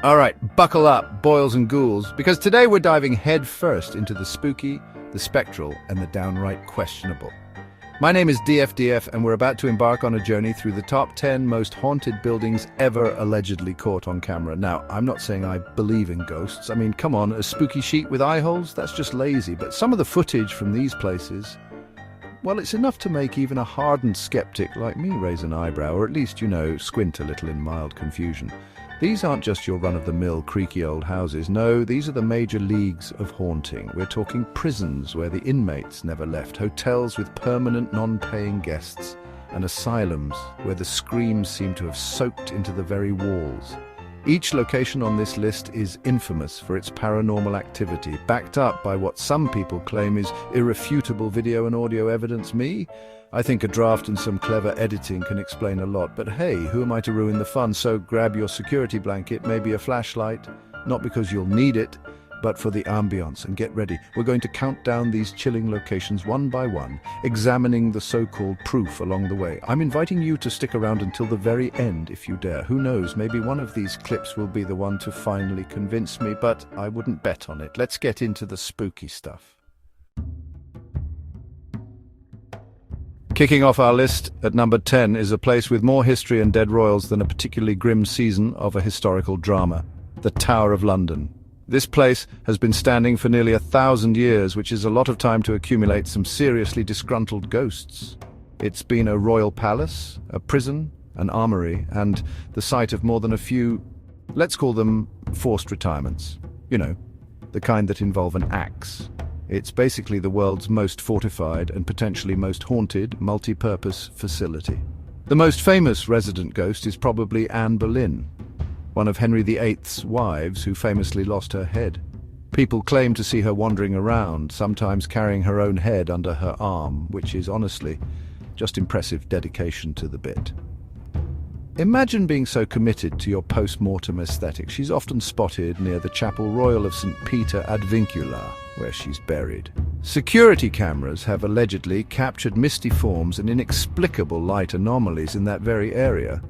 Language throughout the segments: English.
All right, buckle up, boils and ghouls, because today we're diving head first into the spooky, the spectral, and the downright questionable. My name is DFDF, and we're about to embark on a journey through the top 10 most haunted buildings ever allegedly caught on camera. Now, I'm not saying I believe in ghosts. I mean, come on, a spooky sheet with eye holes? That's just lazy. But some of the footage from these places, well, it's enough to make even a hardened skeptic like me raise an eyebrow, or at least, squint a little in mild confusion. These aren't just your run-of-the-mill creaky old houses. No, these are the major leagues of haunting. We're talking prisons where the inmates never left, hotels with permanent non-paying guests, and asylums where the screams seem to have soaked into the very walls. Each location on this list is infamous for its paranormal activity, backed up by what some people claim is irrefutable video and audio evidence. I think a draft and some clever editing can explain a lot, but hey, who am I to ruin the fun? So grab your security blanket, maybe a flashlight, not because you'll need it, but for the ambience, and get ready. We're going to count down these chilling locations one by one, examining the so-called proof along the way. I'm inviting you to stick around until the very end if you dare. Who knows, maybe one of these clips will be the one to finally convince me, but I wouldn't bet on it. Let's get into the spooky stuff. Kicking off our list at number 10 is a place with more history and dead royals than a particularly grim season of a historical drama, the Tower of London. This place has been standing for nearly 1,000 years, which is a lot of time to accumulate some seriously disgruntled ghosts. It's been a royal palace, a prison, an armory, and the site of more than a few, let's call them forced retirements. The kind that involve an axe. It's basically the world's most fortified and potentially most haunted multi-purpose facility. The most famous resident ghost is probably Anne Boleyn, one of Henry VIII's wives who famously lost her head. People claim to see her wandering around, sometimes carrying her own head under her arm, which is honestly just impressive dedication to the bit. Imagine being so committed to your post-mortem aesthetic. She's often spotted near the Chapel Royal of St. Peter ad Vincula, where she's buried. Security cameras have allegedly captured misty forms and inexplicable light anomalies in that very area,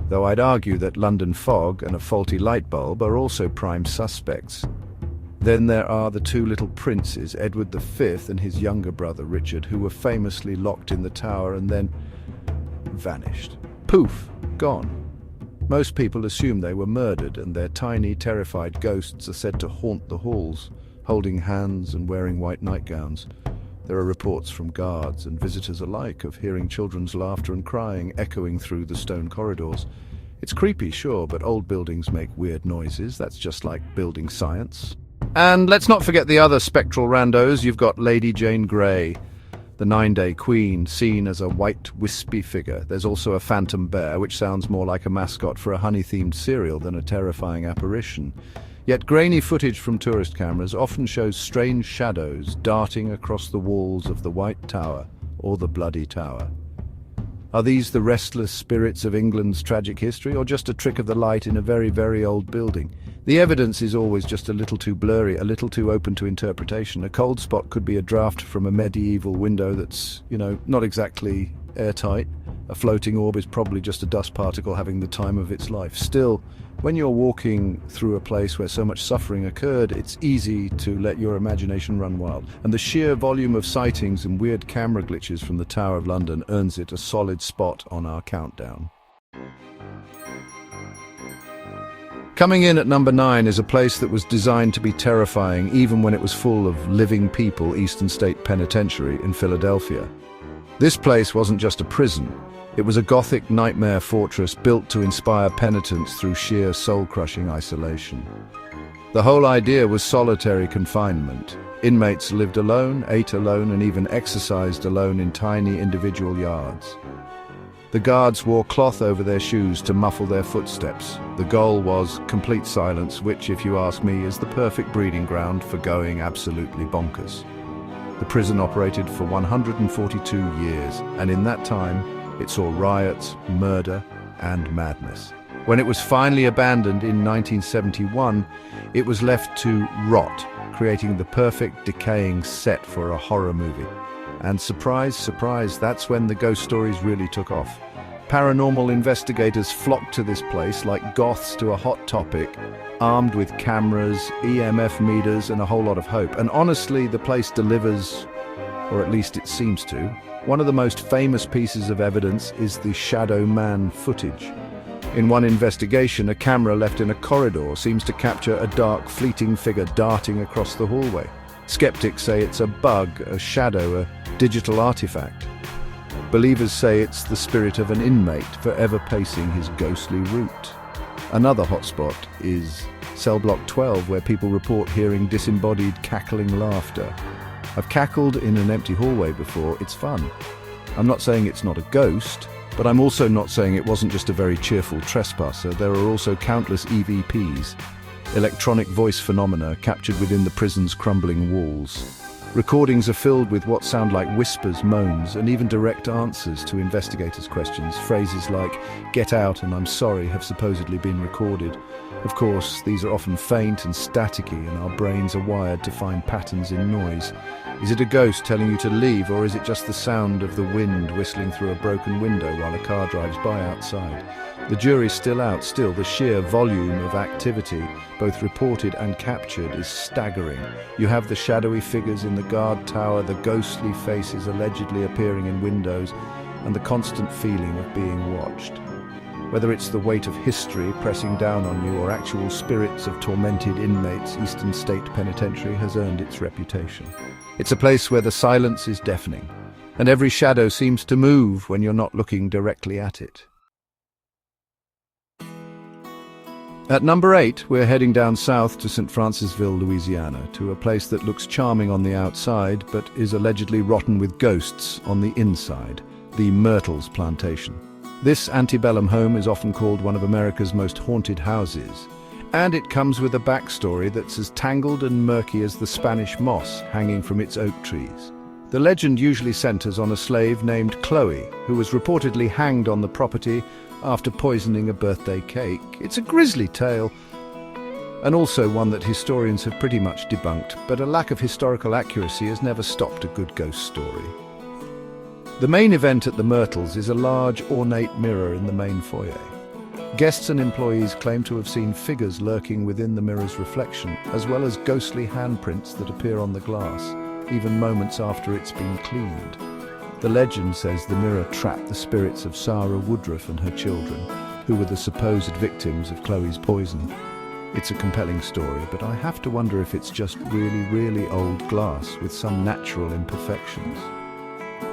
though I'd argue that London fog and a faulty light bulb are also prime suspects. Then there are the two little princes, Edward V and his younger brother Richard, who were famously locked in the tower and then vanished. Poof, gone. Most people assume they were murdered, and their tiny, terrified ghosts are said to haunt the halls, holding hands and wearing white nightgowns. There are reports from guards and visitors alike of hearing children's laughter and crying echoing through the stone corridors. It's creepy, sure, but old buildings make weird noises. That's just like building science. And let's not forget the other spectral randos. You've got Lady Jane Grey, the 9-day queen, seen as a white, wispy figure. There's also a phantom bear, which sounds more like a mascot for a honey-themed cereal than a terrifying apparition. Yet grainy footage from tourist cameras often shows strange shadows darting across the walls of the White Tower or the Bloody Tower. Are these the restless spirits of England's tragic history, or just a trick of the light in a very, very old building? The evidence is always just a little too blurry, a little too open to interpretation. A cold spot could be a draft from a medieval window that's, not exactly airtight. A floating orb is probably just a dust particle having the time of its life. Still, when you're walking through a place where so much suffering occurred, it's easy to let your imagination run wild. And the sheer volume of sightings and weird camera glitches from the Tower of London earns it a solid spot on our countdown. Coming in at number 9 is a place that was designed to be terrifying even when it was full of living people, Eastern State Penitentiary in Philadelphia. This place wasn't just a prison. It was a Gothic nightmare fortress built to inspire penitence through sheer soul-crushing isolation. The whole idea was solitary confinement. Inmates lived alone, ate alone, and even exercised alone in tiny individual yards. The guards wore cloth over their shoes to muffle their footsteps. The goal was complete silence, which, if you ask me, is the perfect breeding ground for going absolutely bonkers. The prison operated for 142 years, and in that time, it saw riots, murder, and madness. When it was finally abandoned in 1971, it was left to rot, creating the perfect decaying set for a horror movie. And surprise, surprise, that's when the ghost stories really took off. Paranormal investigators flock to this place like goths to a hot topic, armed with cameras, EMF meters, and a whole lot of hope. And honestly, the place delivers, or at least it seems to. One of the most famous pieces of evidence is the Shadow Man footage. In one investigation, a camera left in a corridor seems to capture a dark, fleeting figure darting across the hallway. Skeptics say it's a bug, a shadow, a digital artifact. Believers say it's the spirit of an inmate forever pacing his ghostly route. Another hotspot is Cell Block 12, where people report hearing disembodied, cackling laughter. I've cackled in an empty hallway before. It's fun. I'm not saying it's not a ghost, but I'm also not saying it wasn't just a very cheerful trespasser. There are also countless EVPs, electronic voice phenomena, captured within the prison's crumbling walls. Recordings are filled with what sound like whispers, moans, and even direct answers to investigators' questions. Phrases like, "Get out" and "I'm sorry" have supposedly been recorded. Of course, these are often faint and staticky, and our brains are wired to find patterns in noise. Is it a ghost telling you to leave, or is it just the sound of the wind whistling through a broken window while a car drives by outside? The jury's still out. Still, the sheer volume of activity, both reported and captured, is staggering. You have the shadowy figures in the guard tower, the ghostly faces allegedly appearing in windows, and the constant feeling of being watched. Whether it's the weight of history pressing down on you or actual spirits of tormented inmates, Eastern State Penitentiary has earned its reputation. It's a place where the silence is deafening, and every shadow seems to move when you're not looking directly at it. At number 8, we're heading down south to St. Francisville, Louisiana, to a place that looks charming on the outside, but is allegedly rotten with ghosts on the inside, the Myrtles Plantation. This antebellum home is often called one of America's most haunted houses, and it comes with a backstory that's as tangled and murky as the Spanish moss hanging from its oak trees. The legend usually centers on a slave named Chloe, who was reportedly hanged on the property after poisoning a birthday cake. It's a grisly tale, and also one that historians have pretty much debunked, but a lack of historical accuracy has never stopped a good ghost story. The main event at the Myrtles is a large, ornate mirror in the main foyer. Guests and employees claim to have seen figures lurking within the mirror's reflection, as well as ghostly handprints that appear on the glass, even moments after it's been cleaned. The legend says the mirror trapped the spirits of Sarah Woodruff and her children, who were the supposed victims of Chloe's poison. It's a compelling story, but I have to wonder if it's just really old glass with some natural imperfections.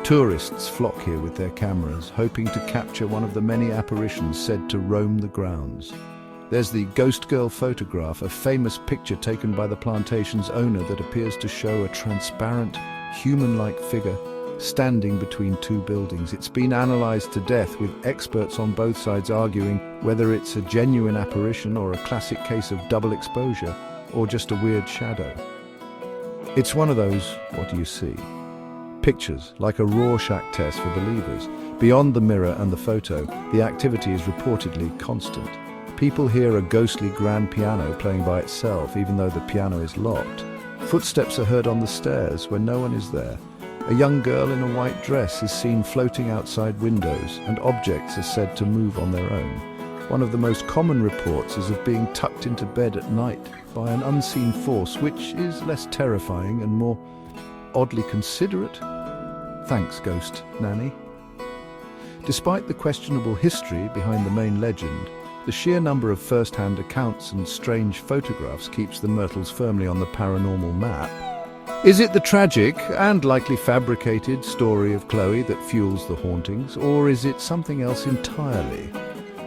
Tourists flock here with their cameras, hoping to capture one of the many apparitions said to roam the grounds. There's the Ghost Girl photograph, a famous picture taken by the plantation's owner that appears to show a transparent, human-like figure standing between two buildings. It's been analyzed to death, with experts on both sides arguing whether it's a genuine apparition or a classic case of double exposure, or just a weird shadow. It's one of those, what do you see? Pictures, like a Rorschach test for believers. Beyond the mirror and the photo, the activity is reportedly constant. People hear a ghostly grand piano playing by itself, even though the piano is locked. Footsteps are heard on the stairs when no one is there. A young girl in a white dress is seen floating outside windows, and objects are said to move on their own. One of the most common reports is of being tucked into bed at night by an unseen force, which is less terrifying and more oddly considerate. Thanks, Ghost Nanny. Despite the questionable history behind the main legend, the sheer number of first-hand accounts and strange photographs keeps the Myrtles firmly on the paranormal map. Is it the tragic and likely fabricated story of Chloe that fuels the hauntings, or is it something else entirely?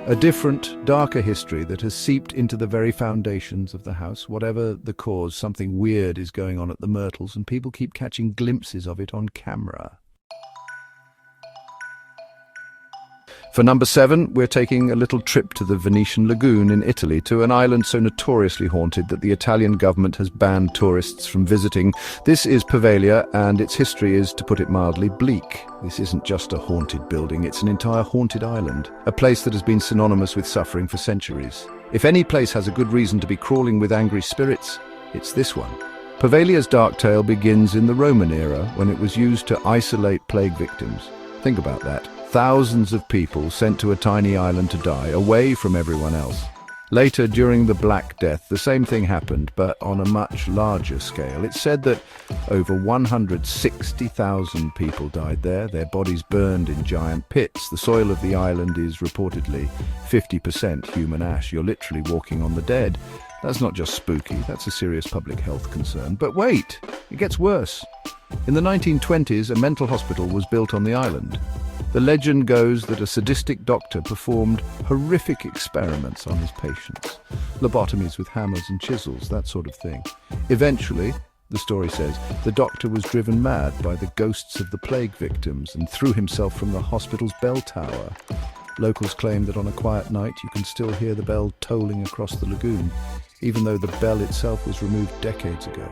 A different, darker history that has seeped into the very foundations of the house. Whatever the cause, something weird is going on at the Myrtles, and people keep catching glimpses of it on camera. For number 7, we're taking a little trip to the Venetian Lagoon in Italy, to an island so notoriously haunted that the Italian government has banned tourists from visiting. This is Poveglia, and its history is, to put it mildly, bleak. This isn't just a haunted building, it's an entire haunted island, a place that has been synonymous with suffering for centuries. If any place has a good reason to be crawling with angry spirits, it's this one. Poveglia's dark tale begins in the Roman era, when it was used to isolate plague victims. Think about that. Thousands of people sent to a tiny island to die, away from everyone else. Later, during the Black Death, the same thing happened, but on a much larger scale. It's said that over 160,000 people died there, their bodies burned in giant pits. The soil of the island is reportedly 50% human ash. You're literally walking on the dead. That's not just spooky, that's a serious public health concern. But wait, it gets worse. In the 1920s, a mental hospital was built on the island. The legend goes that a sadistic doctor performed horrific experiments on his patients. Lobotomies with hammers and chisels, that sort of thing. Eventually, the story says, the doctor was driven mad by the ghosts of the plague victims and threw himself from the hospital's bell tower. Locals claim that on a quiet night you can still hear the bell tolling across the lagoon, even though the bell itself was removed decades ago.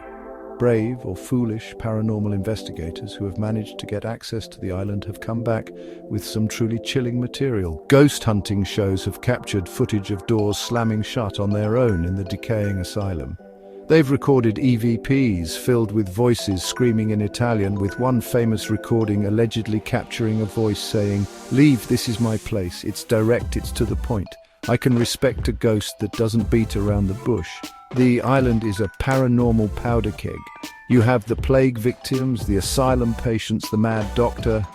Brave or foolish paranormal investigators who have managed to get access to the island have come back with some truly chilling material. Ghost hunting shows have captured footage of doors slamming shut on their own in the decaying asylum. They've recorded EVPs filled with voices screaming in Italian, with one famous recording allegedly capturing a voice saying, "Leave, this is my place. It's direct, it's to the point. I can respect a ghost that doesn't beat around the bush." The island is a paranormal powder keg. You have the plague victims, the asylum patients, the mad doctor.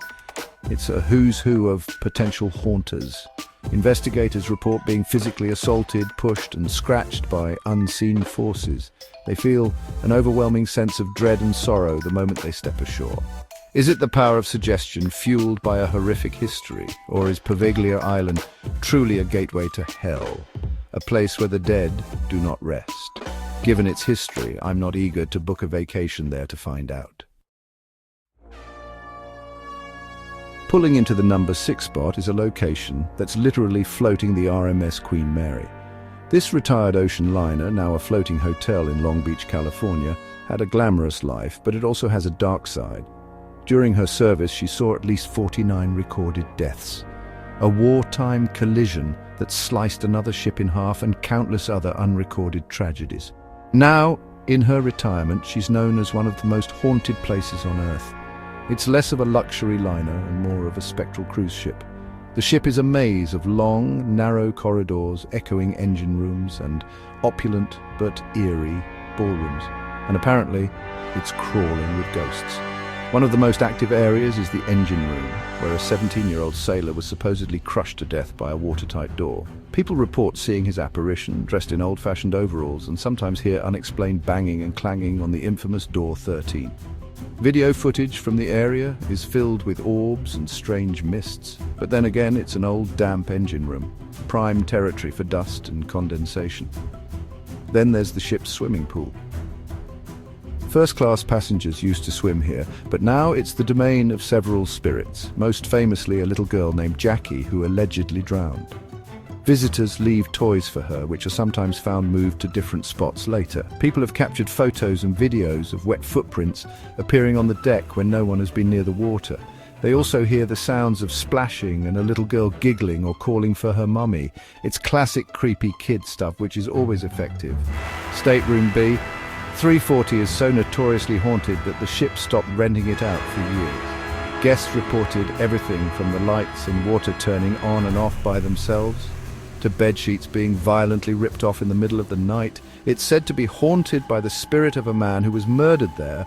It's a who's who of potential haunters. Investigators report being physically assaulted, pushed and scratched by unseen forces. They feel an overwhelming sense of dread and sorrow the moment they step ashore. Is it the power of suggestion fueled by a horrific history, or is Poveglia Island truly a gateway to hell? A place where the dead do not rest. Given its history, I'm not eager to book a vacation there to find out. Pulling into the number 6 spot is a location that's literally floating the RMS Queen Mary. This retired ocean liner, now a floating hotel in Long Beach, California, had a glamorous life, but it also has a dark side. During her service, she saw at least 49 recorded deaths. A wartime collision that sliced another ship in half, and countless other unrecorded tragedies. Now, in her retirement, she's known as one of the most haunted places on Earth. It's less of a luxury liner and more of a spectral cruise ship. The ship is a maze of long, narrow corridors, echoing engine rooms, and opulent but eerie ballrooms. And apparently, it's crawling with ghosts. One of the most active areas is the engine room, where a 17-year-old sailor was supposedly crushed to death by a watertight door. People report seeing his apparition, dressed in old-fashioned overalls, and sometimes hear unexplained banging and clanging on the infamous Door 13. Video footage from the area is filled with orbs and strange mists, but then again it's an old damp engine room, prime territory for dust and condensation. Then there's the ship's swimming pool. First-class passengers used to swim here, but now it's the domain of several spirits, most famously a little girl named Jackie who allegedly drowned. Visitors leave toys for her, which are sometimes found moved to different spots later. People have captured photos and videos of wet footprints appearing on the deck when no one has been near the water. They also hear the sounds of splashing and a little girl giggling or calling for her mummy. It's classic creepy kid stuff, which is always effective. Stateroom B. 340 is so notoriously haunted that the ship stopped renting it out for years. Guests reported everything from the lights and water turning on and off by themselves, to bedsheets being violently ripped off in the middle of the night. It's said to be haunted by the spirit of a man who was murdered there.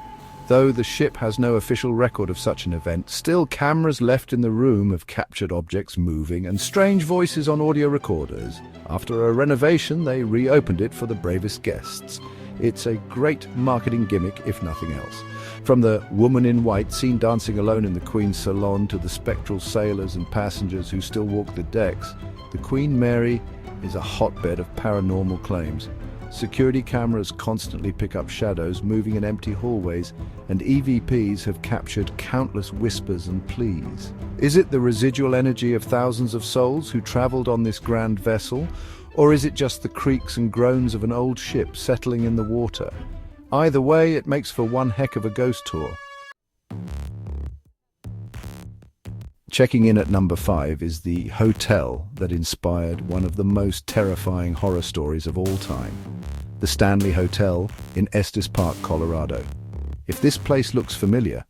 Though the ship has no official record of such an event, still cameras left in the room have captured objects moving and strange voices on audio recorders. After a renovation, they reopened it for the bravest guests. It's a great marketing gimmick, if nothing else. From the woman in white seen dancing alone in the Queen's salon to the spectral sailors and passengers who still walk the decks, the Queen Mary is a hotbed of paranormal claims. Security cameras constantly pick up shadows moving in empty hallways, and EVPs have captured countless whispers and pleas. Is it the residual energy of thousands of souls who traveled on this grand vessel? Or is it just the creaks and groans of an old ship settling in the water? Either way, it makes for one heck of a ghost tour. Checking in at number 5 is the hotel that inspired one of the most terrifying horror stories of all time. The Stanley Hotel in Estes Park, Colorado. If this place looks familiar,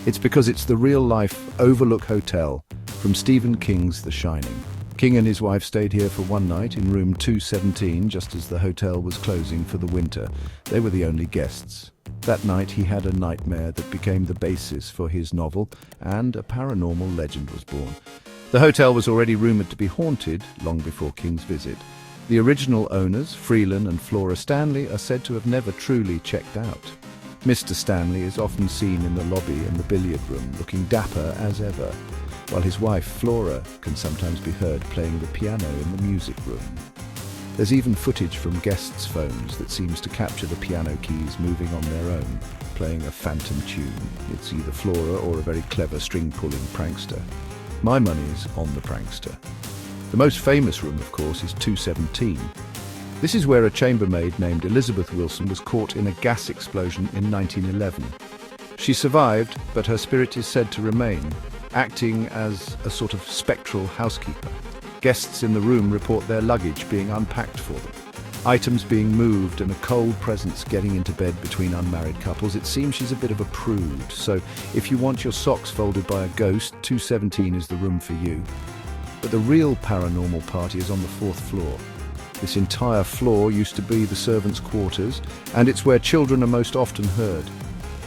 it's because it's the real-life Overlook Hotel from Stephen King's The Shining. King and his wife stayed here for one night in room 217 just as the hotel was closing for the winter. They were the only guests. That night he had a nightmare that became the basis for his novel, and a paranormal legend was born. The hotel was already rumoured to be haunted long before King's visit. The original owners, Freelan and Flora Stanley, are said to have never truly checked out. Mr. Stanley is often seen in the lobby and the billiard room, looking dapper as ever, while his wife, Flora, can sometimes be heard playing the piano in the music room. There's even footage from guests' phones that seems to capture the piano keys moving on their own, playing a phantom tune. It's either Flora or a very clever string-pulling prankster. My money's on the prankster. The most famous room, of course, is 217. This is where a chambermaid named Elizabeth Wilson was caught in a gas explosion in 1911. She survived, but her spirit is said to remain, acting as a sort of spectral housekeeper. Guests in the room report their luggage being unpacked for them, items being moved, and a cold presence getting into bed between unmarried couples. It seems she's a bit of a prude, so if you want your socks folded by a ghost, 217 is the room for you. But the real paranormal party is on the 4th floor. This entire floor used to be the servants' quarters, and it's where children are most often heard.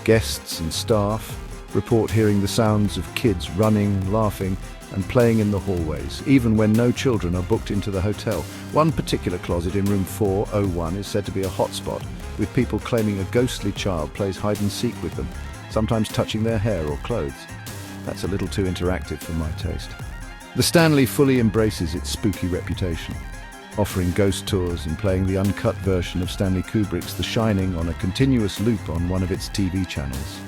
Guests and staff report hearing the sounds of kids running, laughing, and playing in the hallways, even when no children are booked into the hotel. One particular closet in room 401 is said to be a hotspot, with people claiming a ghostly child plays hide-and-seek with them, sometimes touching their hair or clothes. That's a little too interactive for my taste. The Stanley fully embraces its spooky reputation, offering ghost tours and playing the uncut version of Stanley Kubrick's The Shining on a continuous loop on one of its TV channels.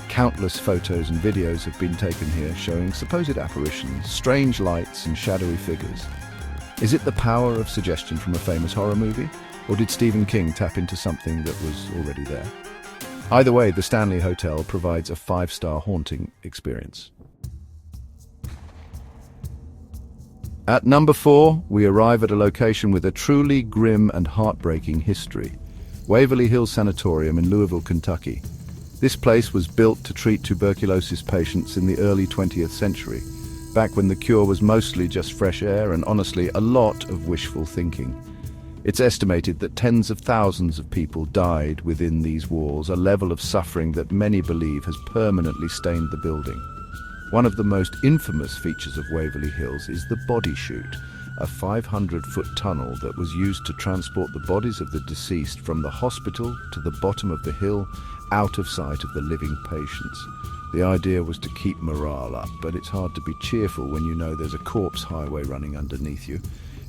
Countless photos and videos have been taken here showing supposed apparitions, strange lights and shadowy figures. Is it the power of suggestion from a famous horror movie? Or did Stephen King tap into something that was already there? Either way, the Stanley Hotel provides a 5-star haunting experience. At number 4, we arrive at a location with a truly grim and heartbreaking history. Waverly Hills Sanatorium in Louisville, Kentucky. This place was built to treat tuberculosis patients in the early 20th century, back when the cure was mostly just fresh air and, honestly, a lot of wishful thinking. It's estimated that tens of thousands of people died within these walls, a level of suffering that many believe has permanently stained the building. One of the most infamous features of Waverly Hills is the body chute, a 500-foot tunnel that was used to transport the bodies of the deceased from the hospital to the bottom of the hill, out of sight of the living patients. The idea was to keep morale up, but it's hard to be cheerful when you know there's a corpse highway running underneath you.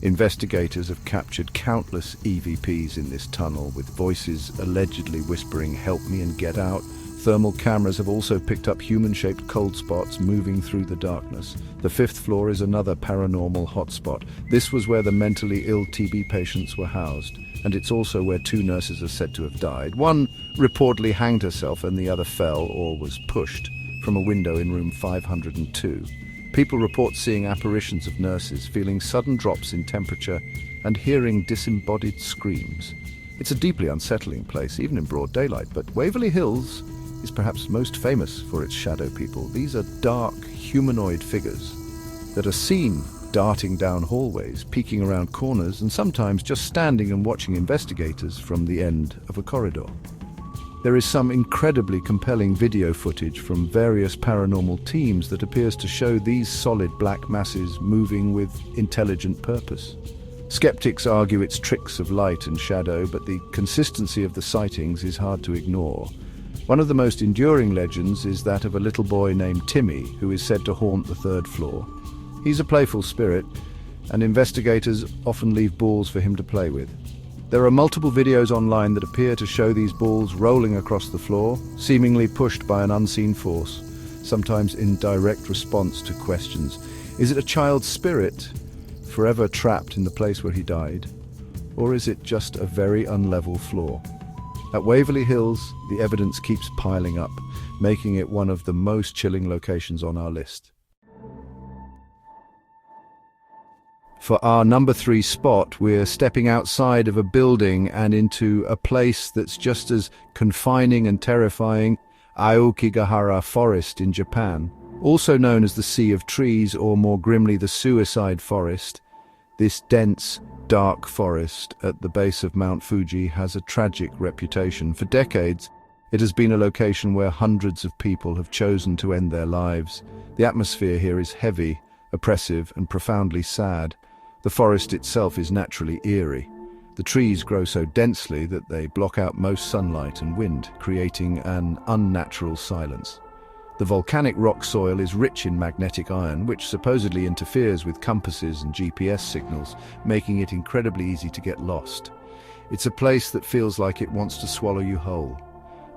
Investigators have captured countless EVPs in this tunnel, with voices allegedly whispering, "Help me and get out." Thermal cameras have also picked up human-shaped cold spots moving through the darkness. The 5th floor is another paranormal hotspot. This was where the mentally ill TB patients were housed, and it's also where 2 nurses are said to have died. One reportedly hanged herself and the other fell, or was pushed, from a window in room 502. People report seeing apparitions of nurses, feeling sudden drops in temperature, and hearing disembodied screams. It's a deeply unsettling place, even in broad daylight, but Waverly Hills is perhaps most famous for its shadow people. These are dark, humanoid figures that are seen darting down hallways, peeking around corners, and sometimes just standing and watching investigators from the end of a corridor. There is some incredibly compelling video footage from various paranormal teams that appears to show these solid black masses moving with intelligent purpose. Skeptics argue it's tricks of light and shadow, but the consistency of the sightings is hard to ignore. One of the most enduring legends is that of a little boy named Timmy, who is said to haunt the 3rd floor. He's a playful spirit, and investigators often leave balls for him to play with. There are multiple videos online that appear to show these balls rolling across the floor, seemingly pushed by an unseen force, sometimes in direct response to questions. Is it a child's spirit, forever trapped in the place where he died? Or is it just a very unlevel floor? At Waverly Hills, the evidence keeps piling up, making it one of the most chilling locations on our list. For our number 3 spot, we're stepping outside of a building and into a place that's just as confining and terrifying, Aokigahara Forest in Japan. Also known as the Sea of Trees, or more grimly the Suicide Forest, this dense, dark forest at the base of Mount Fuji has a tragic reputation. For decades, it has been a location where hundreds of people have chosen to end their lives. The atmosphere here is heavy, oppressive, and profoundly sad. The forest itself is naturally eerie. The trees grow so densely that they block out most sunlight and wind, creating an unnatural silence. The volcanic rock soil is rich in magnetic iron, which supposedly interferes with compasses and GPS signals, making it incredibly easy to get lost. It's a place that feels like it wants to swallow you whole.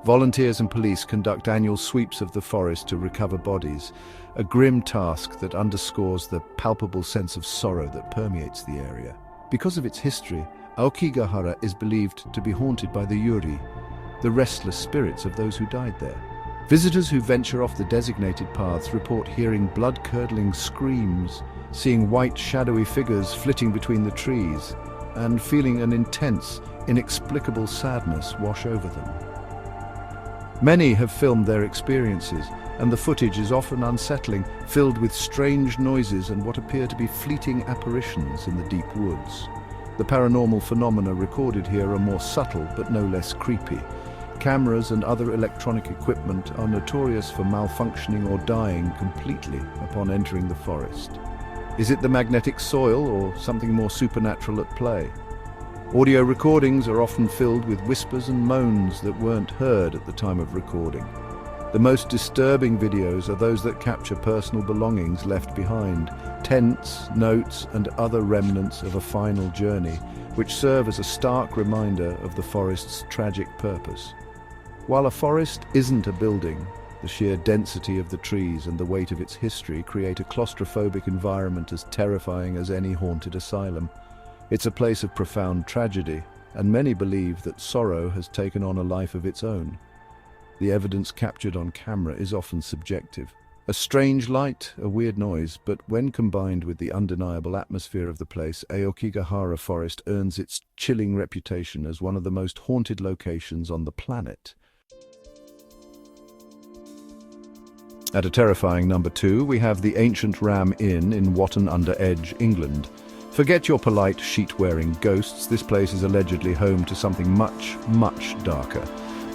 Volunteers and police conduct annual sweeps of the forest to recover bodies, a grim task that underscores the palpable sense of sorrow that permeates the area. Because of its history, Aokigahara is believed to be haunted by the yuri, the restless spirits of those who died there. Visitors who venture off the designated paths report hearing blood-curdling screams, seeing white shadowy figures flitting between the trees, and feeling an intense, inexplicable sadness wash over them. Many have filmed their experiences, and the footage is often unsettling, filled with strange noises and what appear to be fleeting apparitions in the deep woods. The paranormal phenomena recorded here are more subtle but no less creepy. Cameras and other electronic equipment are notorious for malfunctioning or dying completely upon entering the forest. Is it the magnetic soil or something more supernatural at play? Audio recordings are often filled with whispers and moans that weren't heard at the time of recording. The most disturbing videos are those that capture personal belongings left behind, tents, notes, and other remnants of a final journey, which serve as a stark reminder of the forest's tragic purpose. While a forest isn't a building, the sheer density of the trees and the weight of its history create a claustrophobic environment as terrifying as any haunted asylum. It's a place of profound tragedy, and many believe that sorrow has taken on a life of its own. The evidence captured on camera is often subjective. A strange light, a weird noise, but when combined with the undeniable atmosphere of the place, Aokigahara Forest earns its chilling reputation as one of the most haunted locations on the planet. At a terrifying number 2, we have the ancient Ram Inn in Watton-under-Edge, England. Forget your polite sheet-wearing ghosts, this place is allegedly home to something much, much darker.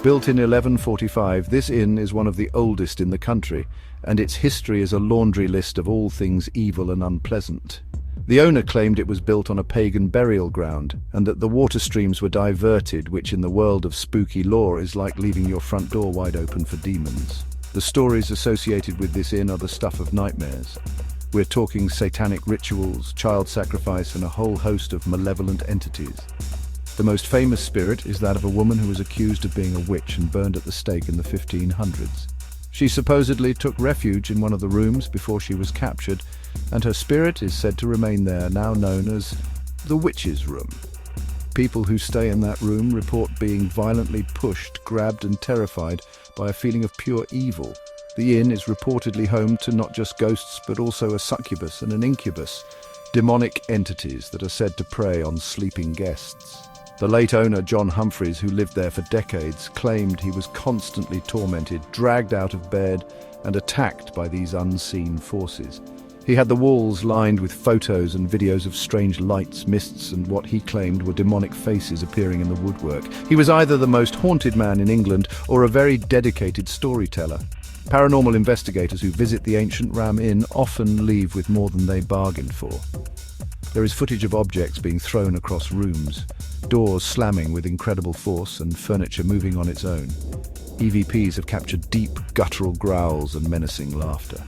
Built in 1145, this inn is one of the oldest in the country, and its history is a laundry list of all things evil and unpleasant. The owner claimed it was built on a pagan burial ground, and that the water streams were diverted, which in the world of spooky lore is like leaving your front door wide open for demons. The stories associated with this inn are the stuff of nightmares. We're talking satanic rituals, child sacrifice, and a whole host of malevolent entities. The most famous spirit is that of a woman who was accused of being a witch and burned at the stake in the 1500s. She supposedly took refuge in one of the rooms before she was captured, and her spirit is said to remain there, now known as the Witch's Room. People who stay in that room report being violently pushed, grabbed, and terrified by a feeling of pure evil. The inn is reportedly home to not just ghosts but also a succubus and an incubus, demonic entities that are said to prey on sleeping guests. The late owner, John Humphreys, who lived there for decades, claimed he was constantly tormented, dragged out of bed, and attacked by these unseen forces. He had the walls lined with photos and videos of strange lights, mists, and what he claimed were demonic faces appearing in the woodwork. He was either the most haunted man in England or a very dedicated storyteller. Paranormal investigators who visit the ancient Ram Inn often leave with more than they bargained for. There is footage of objects being thrown across rooms, doors slamming with incredible force, and furniture moving on its own. EVPs have captured deep, guttural growls and menacing laughter.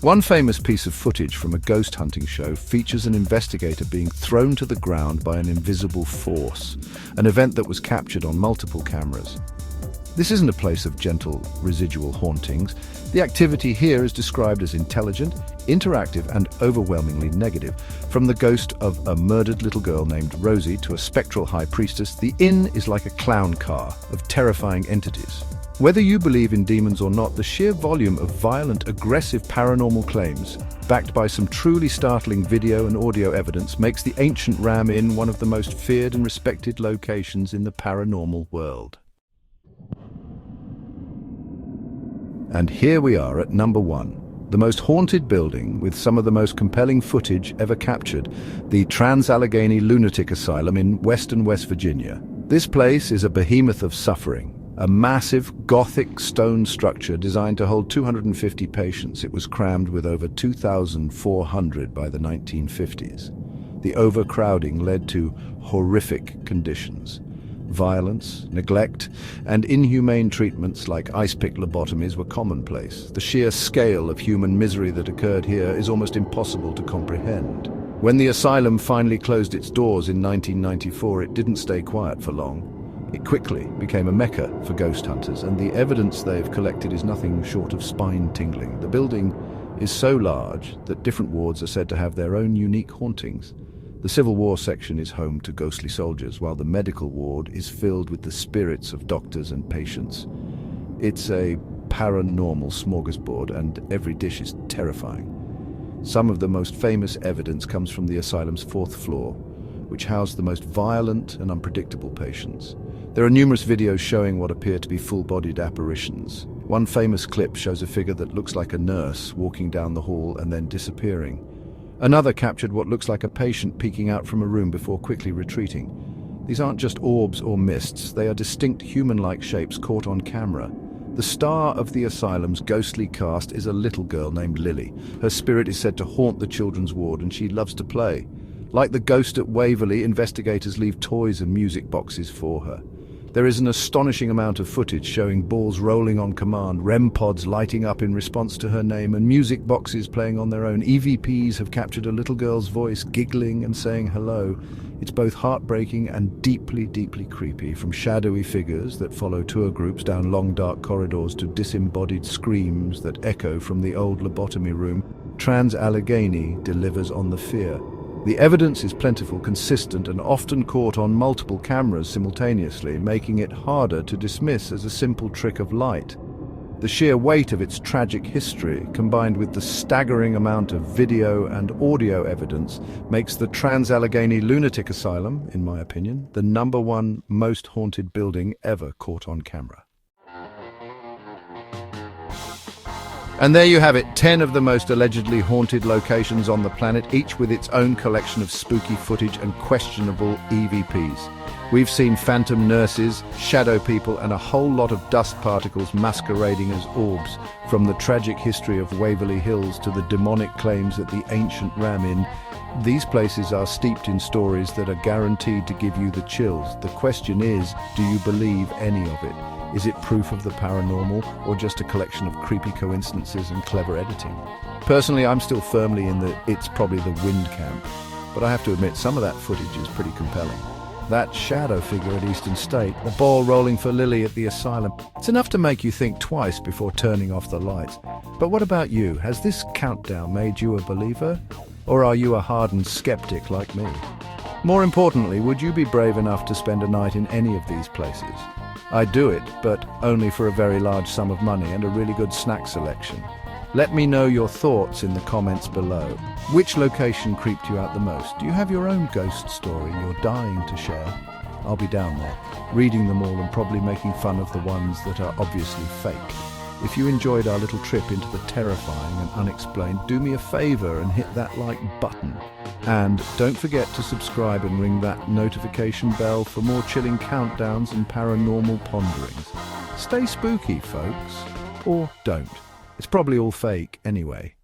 One famous piece of footage from a ghost hunting show features an investigator being thrown to the ground by an invisible force, an event that was captured on multiple cameras. This isn't a place of gentle, residual hauntings. The activity here is described as intelligent, interactive, and overwhelmingly negative. From the ghost of a murdered little girl named Rosie to a spectral high priestess, the inn is like a clown car of terrifying entities. Whether you believe in demons or not, the sheer volume of violent, aggressive paranormal claims, backed by some truly startling video and audio evidence, makes the ancient Ram Inn one of the most feared and respected locations in the paranormal world. And here we are at number 1, The most haunted building with some of the most compelling footage ever captured, the Trans-Allegheny Lunatic Asylum in western West Virginia. This place is a behemoth of suffering, a massive Gothic stone structure designed to hold 250 patients. It was crammed with over 2,400 by the 1950s. The overcrowding led to horrific conditions. Violence, neglect, and inhumane treatments like ice-pick lobotomies were commonplace. The sheer scale of human misery that occurred here is almost impossible to comprehend. When the asylum finally closed its doors in 1994, it didn't stay quiet for long. It quickly became a mecca for ghost hunters, and the evidence they've collected is nothing short of spine-tingling. The building is so large that different wards are said to have their own unique hauntings. The Civil War section is home to ghostly soldiers, while the medical ward is filled with the spirits of doctors and patients. It's a paranormal smorgasbord, and every dish is terrifying. Some of the most famous evidence comes from the asylum's fourth floor, which housed the most violent and unpredictable patients. There are numerous videos showing what appear to be full-bodied apparitions. One famous clip shows a figure that looks like a nurse walking down the hall and then disappearing. Another captured what looks like a patient peeking out from a room before quickly retreating. These aren't just orbs or mists, they are distinct human-like shapes caught on camera. The star of the asylum's ghostly cast is a little girl named Lily. Her spirit is said to haunt the children's ward, and she loves to play. Like the ghost at Waverley, investigators leave toys and music boxes for her. There is an astonishing amount of footage showing balls rolling on command, REM pods lighting up in response to her name, and music boxes playing on their own. EVPs have captured a little girl's voice, giggling and saying hello. It's both heartbreaking and deeply, deeply creepy, from shadowy figures that follow tour groups down long, dark corridors to disembodied screams that echo from the old lobotomy room. Trans-Allegheny delivers on the fear. The evidence is plentiful, consistent, and often caught on multiple cameras simultaneously, making it harder to dismiss as a simple trick of light. The sheer weight of its tragic history, combined with the staggering amount of video and audio evidence, makes the Trans-Allegheny Lunatic Asylum, in my opinion, the #1 most haunted building ever caught on camera. And there you have it, 10 of the most allegedly haunted locations on the planet, each with its own collection of spooky footage and questionable EVPs. We've seen phantom nurses, shadow people, and a whole lot of dust particles masquerading as orbs, from the tragic history of Waverly Hills to the demonic claims at the ancient Ram Inn. These places are steeped in stories that are guaranteed to give you the chills. The question is, do you believe any of it? Is it proof of the paranormal, or just a collection of creepy coincidences and clever editing? Personally, I'm still firmly in the it's probably the wind camp, but I have to admit some of that footage is pretty compelling. That shadow figure at Eastern State, the ball rolling for Lily at the asylum, it's enough to make you think twice before turning off the lights. But what about you? Has this countdown made you a believer? Or are you a hardened skeptic like me? More importantly, would you be brave enough to spend a night in any of these places? I'd do it, but only for a very large sum of money and a really good snack selection. Let me know your thoughts in the comments below. Which location creeped you out the most? Do you have your own ghost story you're dying to share? I'll be down there, reading them all and probably making fun of the ones that are obviously fake. If you enjoyed our little trip into the terrifying and unexplained, do me a favor and hit that like button. And don't forget to subscribe and ring that notification bell for more chilling countdowns and paranormal ponderings. Stay spooky, folks. Or don't. It's probably all fake anyway.